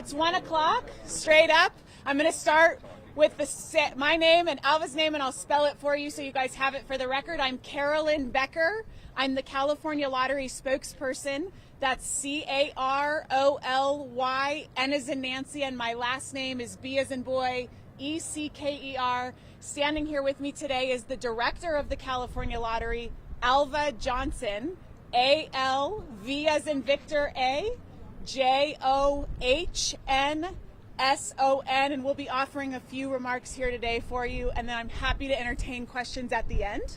It's 1 o'clock, straight up. I'm going to start with my name and Alva's name, and I'll spell it for you so you guys have it for the record. I'm Carolyn Becker. I'm the California Lottery spokesperson. That's C-A-R-O-L-Y, N as in Nancy, and my last name is B as in boy, E-C-K-E-R. Standing here with me today is the director of the California Lottery, Alva Johnson, A-L-V as in Victor, A, J-O-H-N-S-O-N, and we'll be offering a few remarks here today for you, and then I'm happy to entertain questions at the end.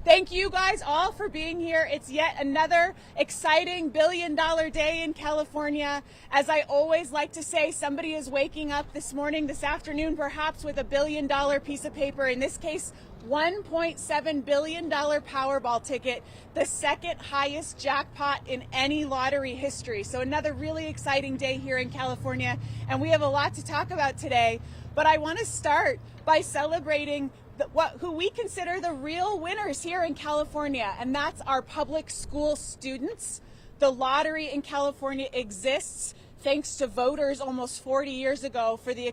Thank you guys all for being here. It's yet another exciting billion-dollar day in California. As I always like to say, somebody is waking up this afternoon, perhaps with a billion-dollar piece of paper. In this case, $1.7 billion Powerball ticket, the second highest jackpot in any lottery history. So another really exciting day here in California, and we have a lot to talk about today. But I want to start by celebrating who we consider the real winners here in California, and that's our public school students. The lottery in California exists thanks to voters almost 40 years ago for the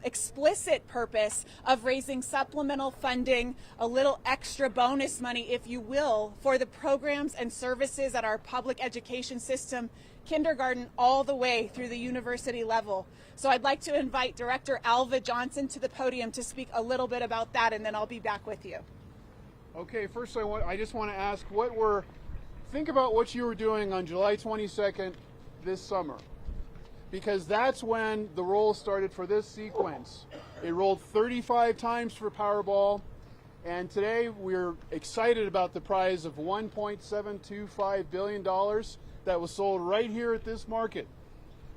explicit purpose of raising supplemental funding, a little extra bonus money, if you will, for the programs and services at our public education system, kindergarten all the way through the university level. So I'd like to invite Director Alva Johnson to the podium to speak a little bit about that, and then I'll be back with you. Okay, first I just want to ask think about what you were doing on July 22nd this summer, because that's when the roll started for this sequence. It rolled 35 times for Powerball, and today we're excited about the prize of $1.725 billion that was sold right here at this market.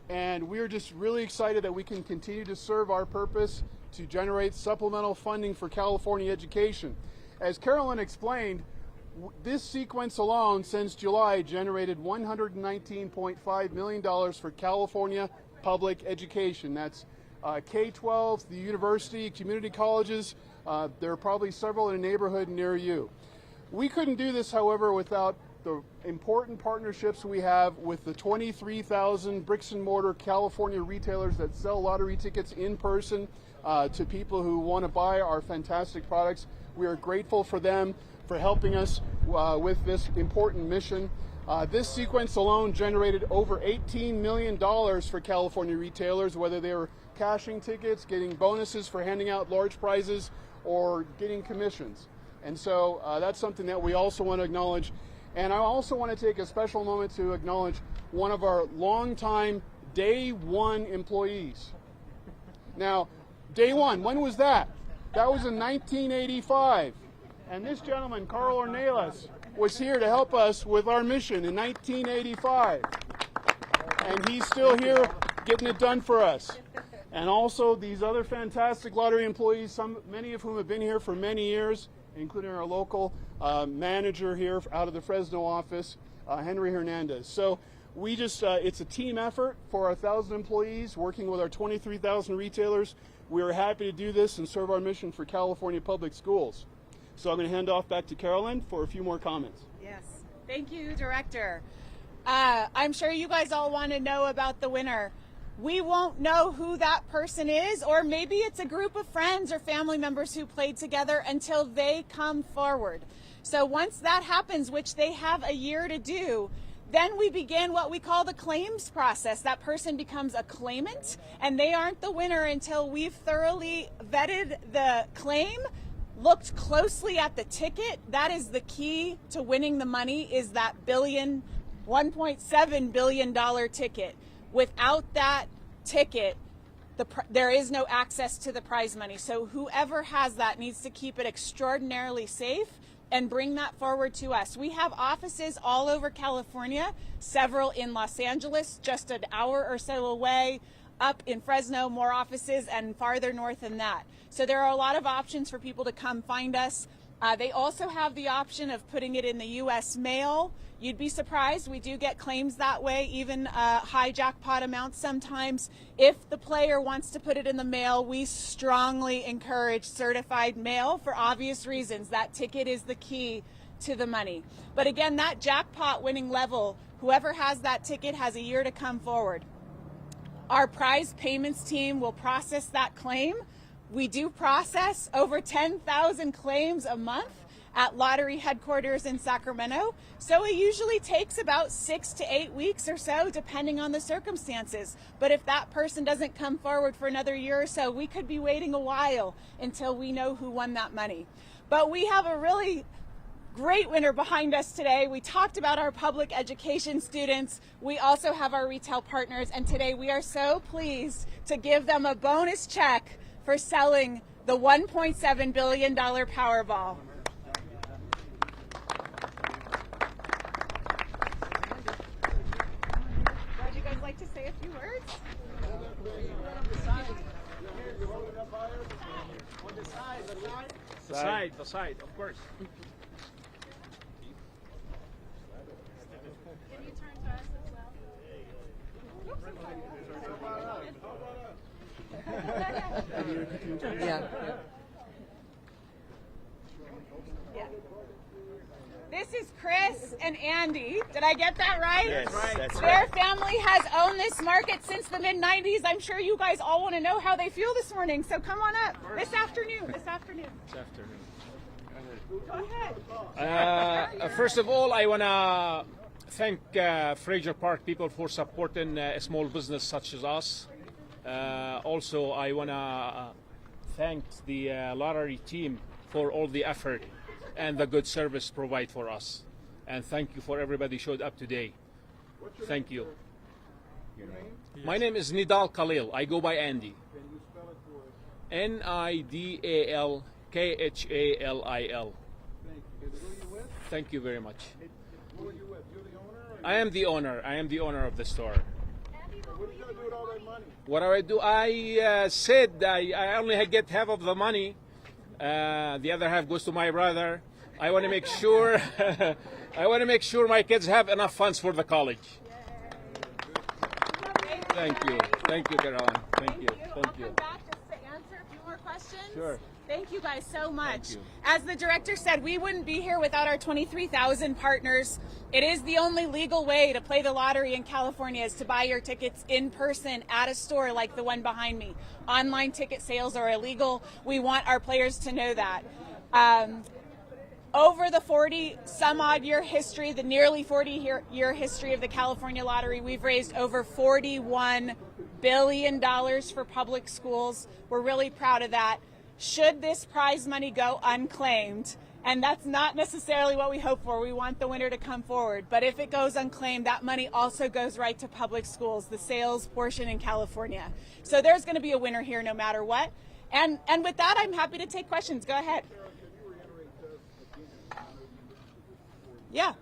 And we're just really excited that we can continue to serve our purpose to generate supplemental funding for California education. As Carolyn explained, this sequence alone since July generated $119.5 million for California public education. That's K-12, the university, community colleges. There are probably several in a neighborhood near you. We couldn't do this, however, without the important partnerships we have with the 23,000 bricks and mortar California retailers that sell lottery tickets in person to people who want to buy our fantastic products. We are grateful for them for helping us with this important mission. This sequence alone generated over $18 million for California retailers, whether they were cashing tickets, getting bonuses for handing out large prizes, or getting commissions. And so that's something that we also want to acknowledge. And I also want to take a special moment to acknowledge one of our longtime day one employees. Now, day one, when was that? That was in 1985. And this gentleman, Carl Ornelas, was here to help us with our mission in 1985. And he's still here getting it done for us. And also these other fantastic lottery employees, many of whom have been here for many years, including our local manager here out of the Fresno office, Henry Hernandez. So we it's a team effort for our 1,000 employees working with our 23,000 retailers. We are happy to do this and serve our mission for California public schools. So I'm going to hand off back to Carolyn for a few more comments. Yes. Thank you, Director. I'm sure you guys all want to know about the winner. We won't know who that person is, or maybe it's a group of friends or family members who played together until they come forward. So once that happens, which they have a year to do, then we begin what we call the claims process. That person becomes a claimant, and they aren't the winner until we've thoroughly vetted the claim, looked closely at the ticket. That is the key to winning the money, is that $1.7 billion ticket. Without that ticket, there is no access to the prize money. So whoever has that needs to keep it extraordinarily safe and bring that forward to us. We have offices all over California, several in Los Angeles, just an hour or so away, up in Fresno, more offices, and farther north than that. So there are a lot of options for people to come find us. They also have the option of putting it in the U.S. mail. You'd be surprised, we do get claims that way, even high jackpot amounts sometimes. If the player wants to put it in the mail, we strongly encourage certified mail for obvious reasons. That ticket is the key to the money. But again, that jackpot winning level, whoever has that ticket has a year to come forward. Our prize payments team will process that claim. We do process over 10,000 claims a month at lottery headquarters in Sacramento. So it usually takes about 6 to 8 weeks or so, depending on the circumstances. But if that person doesn't come forward for another year or so, we could be waiting a while until we know who won that money. But we have a really great winner behind us today. We talked about our public education students. We also have our retail partners. And today we are so pleased to give them a bonus check for selling the $1.7 billion Powerball. Would you guys like to say a few words? The side, of course. Can you turn to us as well? Yeah. Yeah. This is Chris and Andy. Did I get that right? Yes, that's Their right. family has owned this market since the mid-90s. I'm sure you guys all want to know how they feel this morning, so come on up. This afternoon. This afternoon. Go ahead. First of all, I want to thank Frazier Park people for supporting a small business such as us. Also, I want to thank the lottery team for all the effort and the good service provide for us. And thank you for everybody showed up today. Thank you. My name is Nidal Khalil. I go by Andy. Nidal Khalil. Thank you very much. Who are you with? You're the owner? I am the owner. I am the owner of the store. What are you going to do with all that money? What do I do? I said I only get half of the money. The other half goes to my brother. I want to make sure. I want to make sure my kids have enough funds for the college. Thank you, Caroline. Thank you. I'll come back just to answer a few more questions. Sure. Thank you guys so much. Thank you. As the director said, we wouldn't be here without our 23,000 partners. It is the only legal way to play the lottery in California is to buy your tickets in person at a store like the one behind me. Online ticket sales are illegal. We want our players to know that. Over the 40-some-odd year history, the nearly 40-year history of the California Lottery, we've raised over $41 billion for public schools. We're really proud of that. Should this prize money go unclaimed, and that's not necessarily what we hope for, we want the winner to come forward, but if it goes unclaimed, that money also goes right to public schools, the sales portion in California. So there's going to be a winner here no matter what. And with that, I'm happy to take questions. Go ahead. Yeah.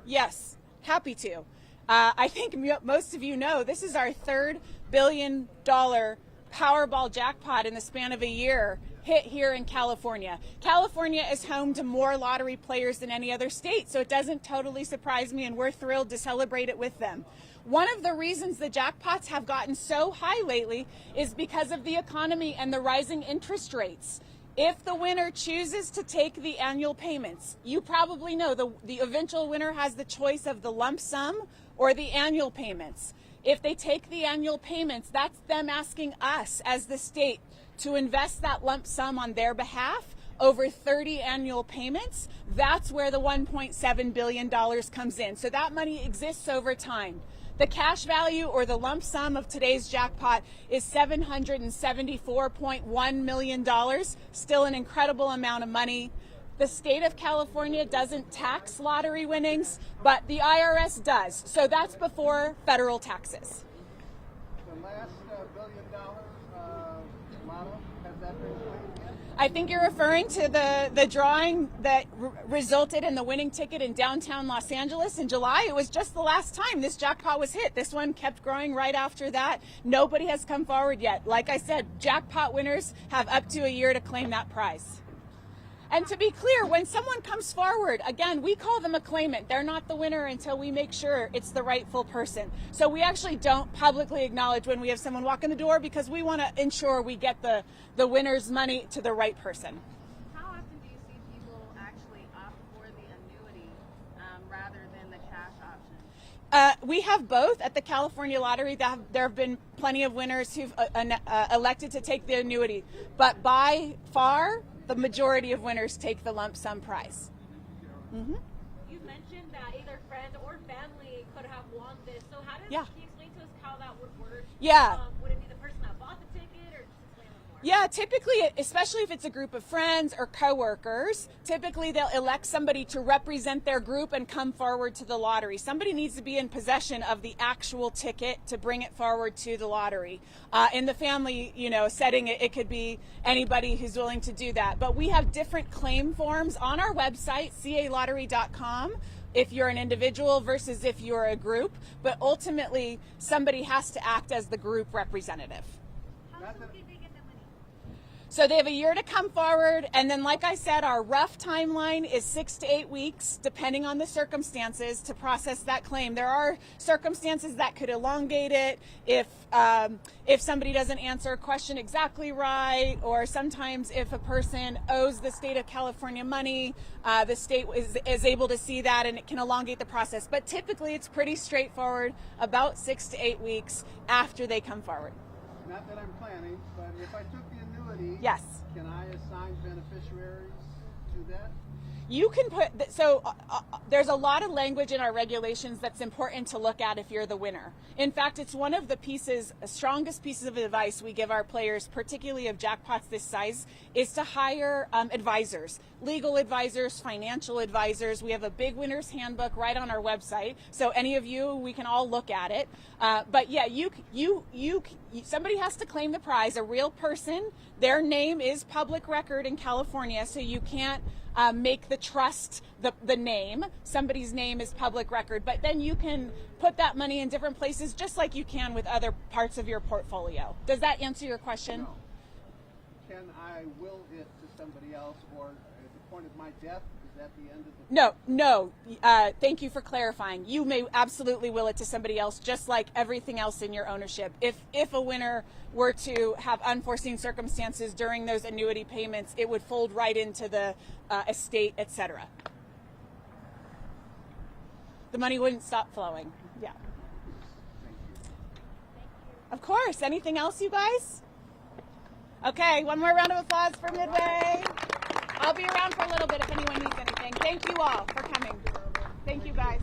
Yes, happy to. I think most of you know this is our third $1 billion Powerball jackpot in the span of a year hit here in California. California is home to more lottery players than any other state, so it doesn't totally surprise me, and we're thrilled to celebrate it with them. One of the reasons the jackpots have gotten so high lately is because of the economy and the rising interest rates. If the winner chooses to take the annual payments, you probably know the eventual winner has the choice of the lump sum or the annual payments. If they take the annual payments, that's them asking us as the state to invest that lump sum on their behalf over 30 annual payments. That's where the $1.7 billion comes in. So that money exists over time. The cash value or the lump sum of today's jackpot is $774.1 million, still an incredible amount of money. The state of California doesn't tax lottery winnings, but the IRS does. So that's before federal taxes. The last $1 billion lotto, has that been played yet? I think you're referring to the drawing that resulted in the winning ticket in downtown Los Angeles in July. It was just the last time this jackpot was hit. This one kept growing right after that. Nobody has come forward yet. Like I said, jackpot winners have up to a year to claim that prize. And to be clear, when someone comes forward, again, we call them a claimant. They're not the winner until we make sure it's the rightful person. So we actually don't publicly acknowledge when we have someone walk in the door because we want to ensure we get the winner's money to the right person. We have both at the California Lottery. There have been plenty of winners who've elected to take the annuity, but by far, the majority of winners take the lump sum prize. Mm-hmm. You mentioned that either friend or family could have won this. So how does, Yeah. can you explain to us how that would work? Yeah. Would it be the person that bought the ticket, or just explain it more? Yeah, typically, especially if it's a group of friends or coworkers, typically they'll elect somebody to represent their group and come forward to the lottery. Somebody needs to be in possession of the actual ticket to bring it forward to the lottery. In the family, setting, it could be anybody who's willing to do that. But we have different claim forms on our website, calottery.com. If you're an individual versus if you're a group, but ultimately somebody has to act as the group representative. How soon did they get the money? So they have a year to come forward, and then like I said, our rough timeline is 6 to 8 weeks, depending on the circumstances, to process that claim. There are circumstances that could elongate it if somebody doesn't answer a question exactly right, or sometimes if a person owes the state of California money, the state is able to see that, and it can elongate the process. But typically it's pretty straightforward, about 6 to 8 weeks after they come forward. Not that I'm planning, but if I took the annuity, Yes. can I assign beneficiaries to that? You can put, there's a lot of language in our regulations that's important to look at if you're the winner. In fact, it's one of the strongest pieces of advice we give our players, particularly of jackpots this size, is to hire advisors, legal advisors, financial advisors. We have a big winner's handbook right on our website. So any of you, we can all look at it. But yeah, somebody has to claim the prize, a real person. Their name is public record in California, so you can't make the trust the name. Somebody's name is public record, but then you can put that money in different places just like you can with other parts of your portfolio. Does that answer your question? No. Can I will it to somebody else, or at the point of my death, is that the end of the... No. Thank you for clarifying. You may absolutely will it to somebody else, just like everything else in your ownership. If a winner were to have unforeseen circumstances during those annuity payments, it would fold right into the estate, etc. The money wouldn't stop flowing. Yeah. Of course. Anything else, you guys? Okay, one more round of applause for Midway. I'll be around for a little bit if anyone needs anything. Thank you all for coming. Thank you, guys.